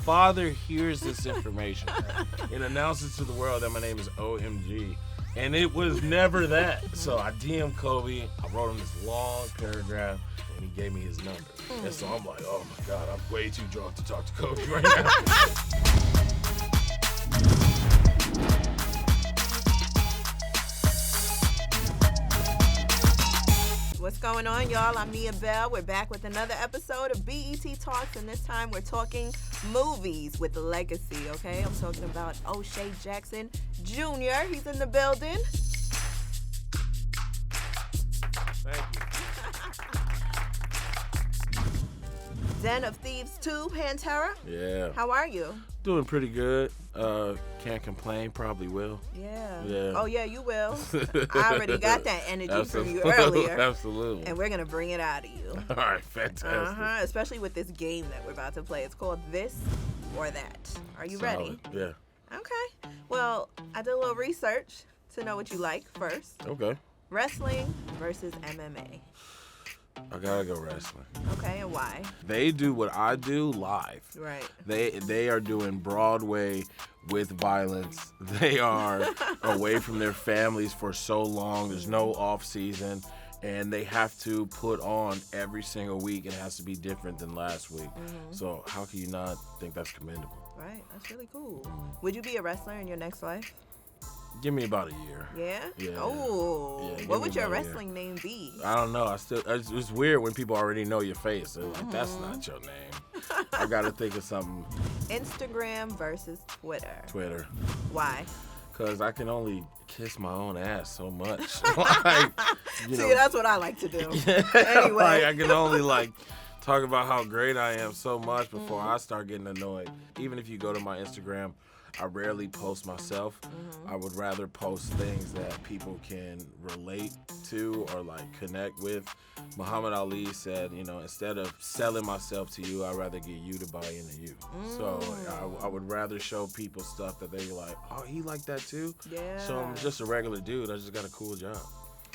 father hears this information and announces to the world that my name is OMG. And it was never that. So I DM'd Kobe. I wrote him this long paragraph, and he gave me his number. And so I'm like, oh my God, I'm way too drunk to talk to Kobe right now. What's going on, y'all? I'm Mia Bell. We're back with another episode of BET Talks, and this time we're talking movies with legacy, okay? I'm talking about O'Shea Jackson Jr. He's in the building. Thank you. Den of Thieves 2, Pantera. Yeah. How are you? Doing pretty good. Can't complain. Probably will. Yeah. Oh, yeah, you will. I already got that energy from you earlier. Absolutely. And we're going to bring it out of you. All right, fantastic. Especially with this game that we're about to play. It's called This or That. Are you ready? Yeah. Okay. Well, I did a little research to know what you like first. Okay. Wrestling versus MMA. I gotta go wrestling. Okay, and why? They do what I do live. Right. They are doing Broadway with violence. They are away from their families for so long. There's no off season, and they have to put on every single week. It has to be different than last week. Mm-hmm. So how can you not think that's commendable? Right. That's really cool. Would you be a wrestler in your next life? Give me about a year. Yeah? Yeah. Oh. Yeah, what would your wrestling name be? I don't know. It's weird when people already know your face. They're like, that's not your name. I got to think of something. Instagram versus Twitter. Twitter. Why? Because I can only kiss my own ass so much. See, that's what I like to do. Anyway. I can only talk about how great I am so much before I start getting annoyed. Even if you go to my Instagram, I rarely post myself. I would rather post things that people can relate to or connect with. Muhammad Ali said, instead of selling myself to you, I'd rather get you to buy into you. So I would rather show people stuff that they're like, oh, he like that too? Yeah. So I'm just a regular dude. I just got a cool job.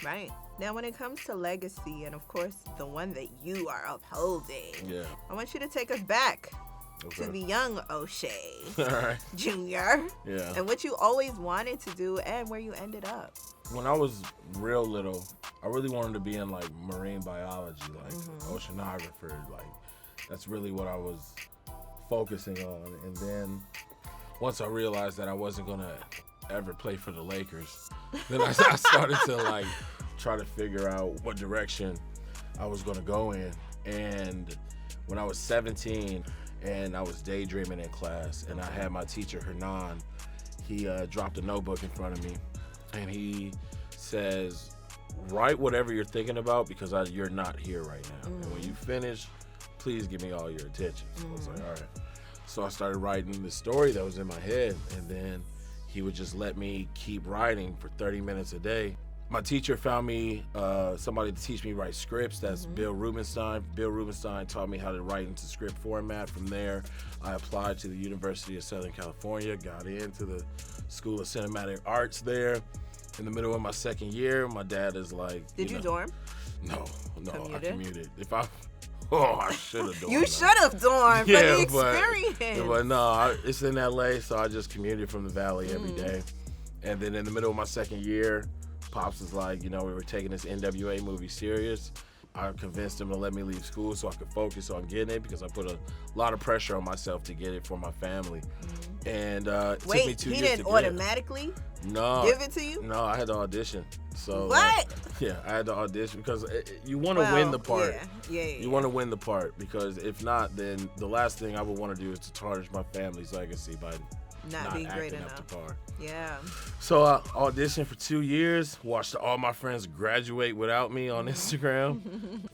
Right. Now, when it comes to legacy, and of course, the one that you are upholding, I want you to take us back. Okay. To the young O'Shea Jr. Yeah. And what you always wanted to do and where you ended up. When I was real little, I really wanted to be in marine biology, oceanographer. That's really what I was focusing on. And then once I realized that I wasn't gonna ever play for the Lakers, then I started to try to figure out what direction I was gonna go in. And when I was 17, and I was daydreaming in class, and I had my teacher, Hernan, he dropped a notebook in front of me, and he says, write whatever you're thinking about because you're not here right now. And when you finish, please give me all your attention. So I was like, all right. So I started writing the story that was in my head, and then he would just let me keep writing for 30 minutes a day. My teacher found me somebody to teach me write scripts. That's Bill Rubenstein. Bill Rubenstein taught me how to write into script format. From there, I applied to the University of Southern California, got into the School of Cinematic Arts there. In the middle of my second year, my dad is like, Did you dorm? No, Commuted? I commuted. I should have dormed. You should have dormed for the experience. But no, it's in LA, so I just commuted from the Valley every day. And then in the middle of my second year, Pops was like, we were taking this NWA movie serious. I convinced him to let me leave school so I could focus on getting it because I put a lot of pressure on myself to get it for my family. And it took me 2 years to get it. He didn't automatically give it to you? No, I had to audition. So what? I had to audition because you want to win the part. Yeah. You want to win the part because if not, then the last thing I would want to do is to tarnish my family's legacy by not being great acting enough. up to par. Yeah. So I auditioned for 2 years, watched all my friends graduate without me on Instagram.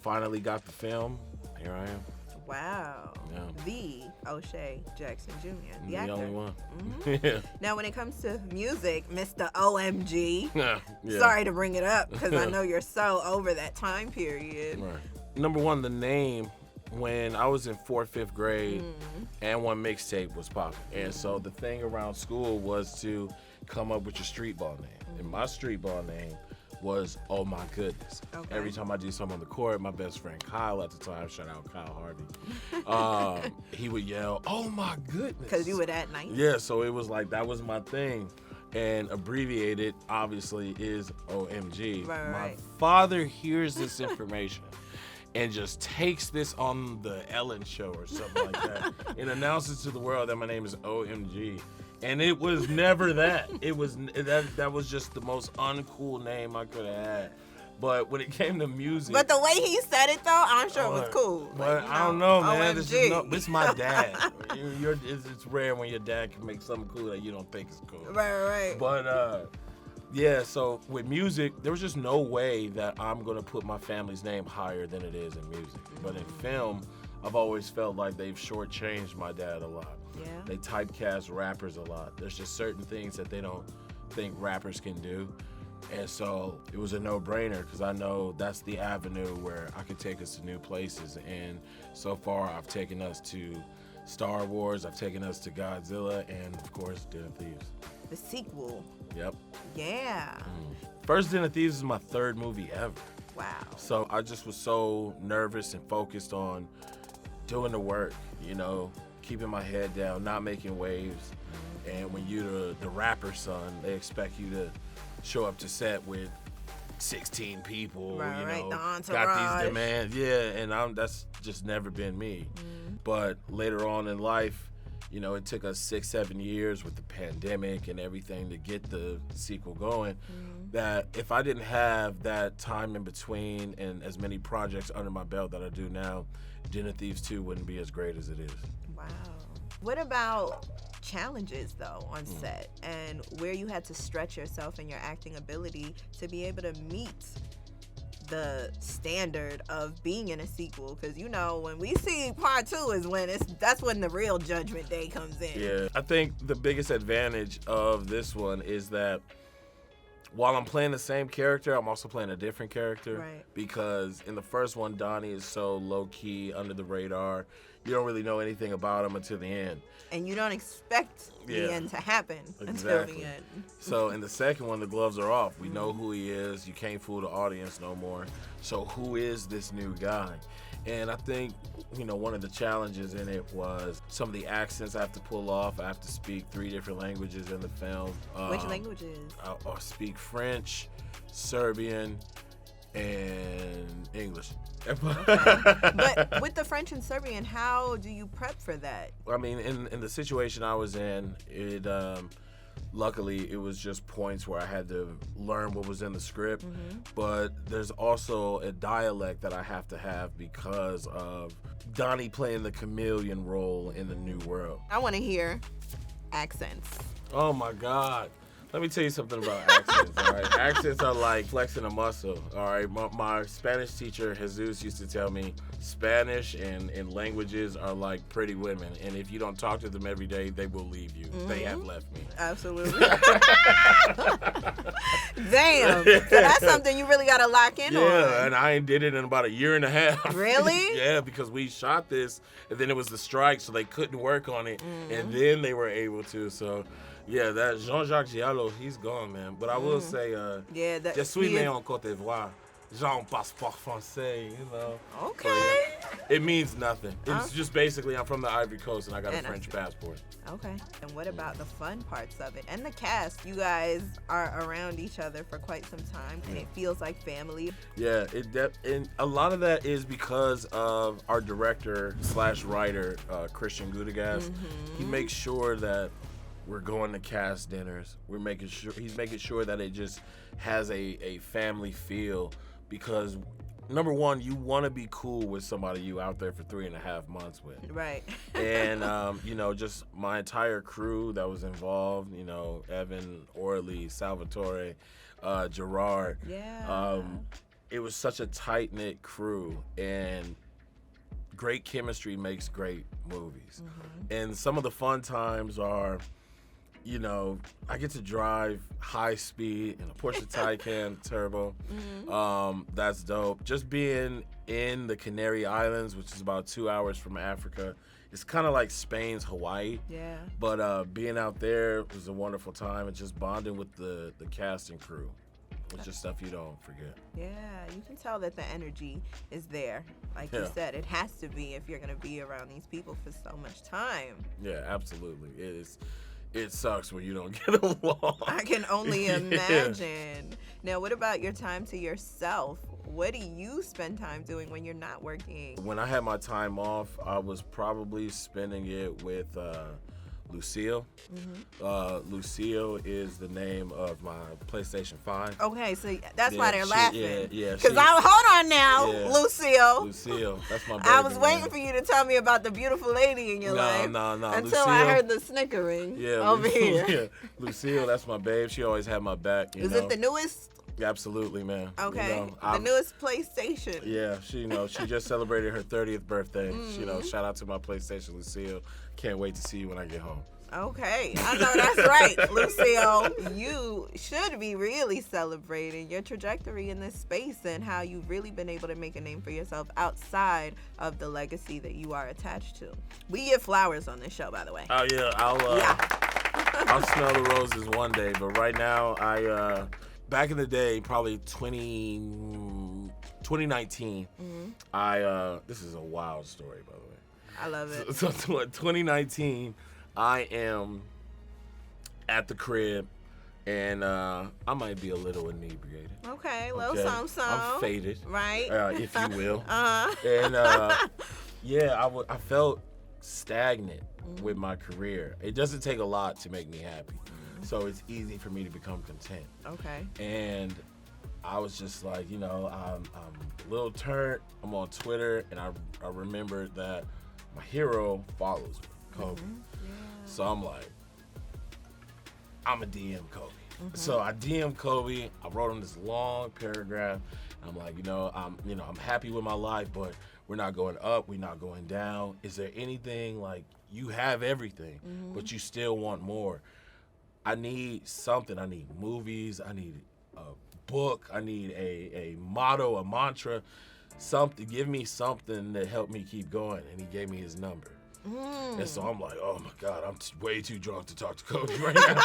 Finally got the film. Here I am. Wow. Yeah. The O'Shea Jackson Jr. The actor. only one. Yeah. Now, when it comes to music, Mr. OMG. Sorry to bring it up because I know you're so over that time period. Right. Number one, the name. When I was in 4th, 5th grade, and one mixtape was popping. And so the thing around school was to come up with your street ball name. And my street ball name was "Oh my goodness." Okay. Every time I do something on the court, my best friend Kyle at the time, shout out Kyle Harvey, he would yell, "Oh my goodness," because you were that nice. Yeah, so it was like that was my thing, and abbreviated obviously is OMG. My father hears this information and just takes this on the Ellen show or something like that and announces to the world that my name is OMG. And it was never that. It was that was just the most uncool name I could have had. But when it came to music, but the way he said it though, I'm sure it was cool. But I don't know, man. This is my dad. It's rare when your dad can make something cool that you don't think is cool. Right. But yeah. So with music, there was just no way that I'm gonna put my family's name higher than it is in music. But in film, I've always felt like they've shortchanged my dad a lot. Yeah. They typecast rappers a lot. There's just certain things that they don't think rappers can do. And so it was a no-brainer because I know that's the avenue where I could take us to new places. And so far, I've taken us to Star Wars, I've taken us to Godzilla, and of course, Den of Thieves. The sequel. Yep. Yeah. First Den of Thieves is my third movie ever. Wow. So I just was so nervous and focused on doing the work, keeping my head down, not making waves. And when you're the rapper son, they expect you to show up to set with 16 people, right, the entourage. Got these demands, and that's just never been me. But later on in life, it took us 6-7 years with the pandemic and everything to get the sequel going. That if I didn't have that time in between and as many projects under my belt that I do now, Den of Thieves 2 wouldn't be as great as it is. Wow. What about challenges though on set and where you had to stretch yourself and your acting ability to be able to meet the standard of being in a sequel? Because when we see part 2 is that's when the real judgment day comes in. Yeah, I think the biggest advantage of this one is that while I'm playing the same character, I'm also playing a different character. Right. Because in the first one, Donnie is so low-key, under the radar. You don't really know anything about him until the end. And you don't expect the end to happen until the end. So in the second one, the gloves are off. We know who he is. You can't fool the audience no more. So who is this new guy? And I think, one of the challenges in it was some of the accents I have to pull off. I have to speak 3 different languages in the film. Which languages? I speak French, Serbian, and English. But with the French and Serbian, how do you prep for that? I mean, in the situation I was in, it luckily it was just points where I had to learn what was in the script. But there's also a dialect that I have to have because of Donnie playing the chameleon role in the New World. I want to hear accents. Oh my God. Let me tell you something about accents, all right? Accents are like flexing a muscle, all right? My Spanish teacher, Jesus, used to tell me Spanish and languages are like pretty women, and if you don't talk to them every day, they will leave you. They have left me. Absolutely. Damn. So that's something you really got to lock in on. Yeah, and I did it in about 1.5 years. Really? Yeah, because we shot this, and then it was the strike, so they couldn't work on it, and then they were able to, so... Yeah, that Jean-Jacques Giallo, he's gone, man. But I will say, je suis né en Côte d'Ivoire. J'ai un passeport français, Okay. But it means nothing. It's just basically I'm from the Ivory Coast and I got a French passport. Okay. And what about the fun parts of it? And the cast, you guys are around each other for quite some time, and it feels like family. Yeah, and a lot of that is because of our director/writer, Christian Gudegas. He makes sure that we're going to cast dinners. He's making sure that it just has a family feel because number one, you want to be cool with somebody you out there for 3.5 months with. Right. And, just my entire crew that was involved, Evan, Orly, Salvatore, Gerard. Yeah. It was such a tight-knit crew, and great chemistry makes great movies. And some of the fun times are... I get to drive high speed in a Porsche Taycan Turbo. That's dope. Just being in the Canary Islands, which is about 2 hours from Africa, it's kind of like Spain's Hawaii. Yeah. But being out there was a wonderful time and just bonding with the cast and crew. It's just stuff you don't forget. Yeah, you can tell that the energy is there. Like you said, it has to be if you're going to be around these people for so much time. Yeah, absolutely. It sucks when you don't get along. I can only imagine. Now, what about your time to yourself? What do you spend time doing when you're not working? When I had my time off, I was probably spending it with Lucille. Mm-hmm. Lucille is the name of my PlayStation 5. Okay, so that's why they're laughing. Yeah. Because hold on now, Lucille. Lucille, that's my baby. I was waiting for you to tell me about the beautiful lady in your life. No. Until Lucille, I heard the snickering over here. Yeah. Lucille, that's my babe. She always had my back. Is it the newest? Absolutely, man. Okay. The newest PlayStation. Yeah, she just celebrated her 30th birthday. Shout out to my PlayStation, Lucille. Can't wait to see you when I get home. Okay, I know that's right, Lucille. You should be really celebrating your trajectory in this space and how you've really been able to make a name for yourself outside of the legacy that you are attached to. We give flowers on this show, by the way. Oh yeah, I'll smell the roses one day, but right now back in the day, probably 2019, this is a wild story, by the way. I love it. So 2019, I am at the crib, and I might be a little inebriated. Okay, a little something. I'm faded. Right. If you will. Uh-huh. And I felt stagnant with my career. It doesn't take a lot to make me happy. So it's easy for me to become content. Okay. And I was just like, I'm a little turned. I'm on Twitter, and I remember that my hero follows me, Kobe. Mm-hmm. Yeah. So I'm like, I'm a DM Kobe. Mm-hmm. So I DM Kobe. I wrote him this long paragraph. I'm like, I'm happy with my life, but we're not going up. We're not going down. Is there anything like you have everything, but you still want more? I need something. I need movies. I need a book. I need a motto, a mantra, something. Give me something that helped me keep going. And he gave me his number. And so I'm like, oh my God, I'm way too drunk to talk to Kobe right now.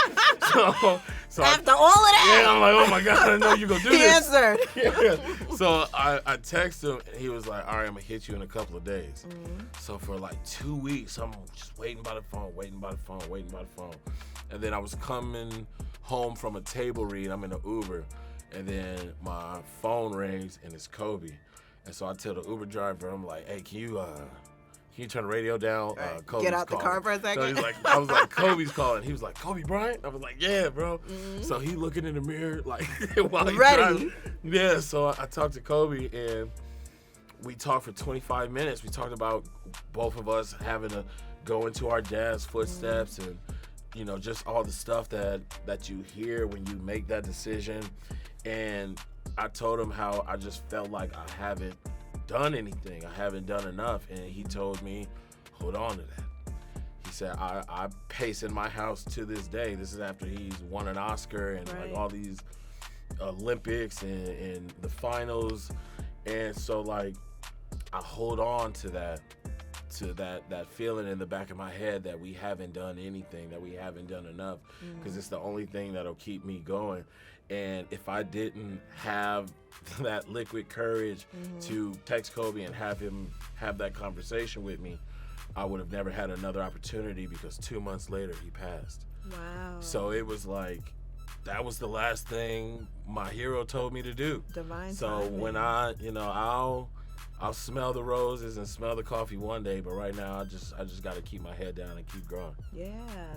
so after all of that, I'm like, oh my God, I know you're gonna do this. He answered. Yeah. So I text him, and he was like, all right, I'm gonna hit you in a couple of days. So for like 2 weeks, I'm just waiting by the phone. And then I was coming home from a table read. I'm in an Uber, and then my phone rings, and it's Kobe. And so I tell the Uber driver, I'm like, hey, can you turn the radio down? Kobe's get out calling. The car for a second. So he's like, I was like, Kobe's calling. He was like, Kobe Bryant? I was like, yeah, bro. So he looking in the mirror like while he's driving. Yeah, so I talked to Kobe, and we talked for 25 minutes. We talked about both of us having to go into our dad's footsteps and, just all the stuff that you hear when you make that decision. And I told him how I just felt like I haven't done anything. I haven't done enough. And he told me, hold on to that. He said, I pace in my house to this day. This is after he's won an Oscar and like all these Olympics and the finals. And so like I hold on to that feeling in the back of my head that we haven't done anything, that we haven't done enough, because it's the only thing that'll keep me going. And if I didn't have that liquid courage to text Kobe and have him have that conversation with me, I would have never had another opportunity, because 2 months later he passed. Wow. So it was like, that was the last thing my hero told me to do. Divine so timing. When I'll smell the roses and smell the coffee one day, but right now I just got to keep my head down and keep growing. Yeah,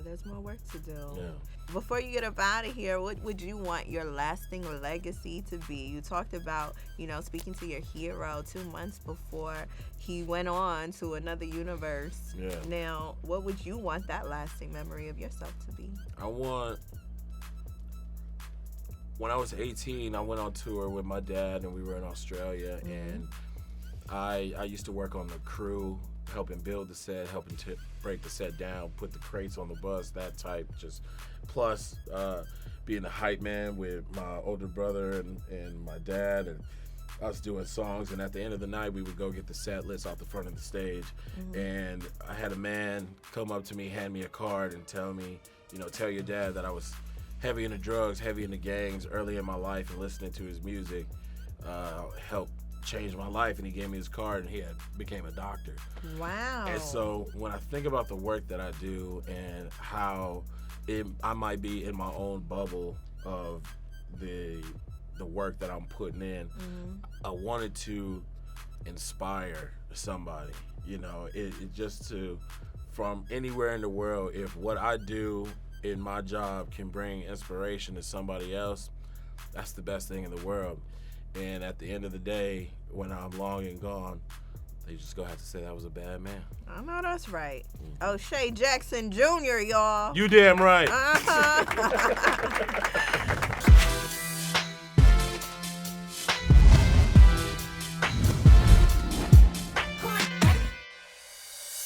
there's more work to do. Yeah. Before you get up out of here, what would you want your lasting legacy to be? You talked about, speaking to your hero 2 months before he went on to another universe. Yeah. Now, what would you want that lasting memory of yourself to be? When I was 18, I went on tour with my dad, and we were in Australia, and I used to work on the crew, helping build the set, helping to break the set down, put the crates on the bus, that type, plus being a hype man with my older brother and my dad, and us doing songs. And at the end of the night, we would go get the set list off the front of the stage. And I had a man come up to me, hand me a card, and tell me, tell your dad that I was heavy into drugs, heavy into gangs early in my life, and listening to his music helped change my life. And he gave me his card, and he became a doctor. Wow. And so when I think about the work that I do and how I might be in my own bubble of the work that I'm putting in, I wanted to inspire somebody. You know, it just to, from anywhere in the world, if what I do in my job can bring inspiration to somebody else, that's the best thing in the world. And at the end of the day, when I'm long and gone, they just gonna have to say that was a bad man. I know that's right. O'Shea Jackson Jr., y'all. You damn right.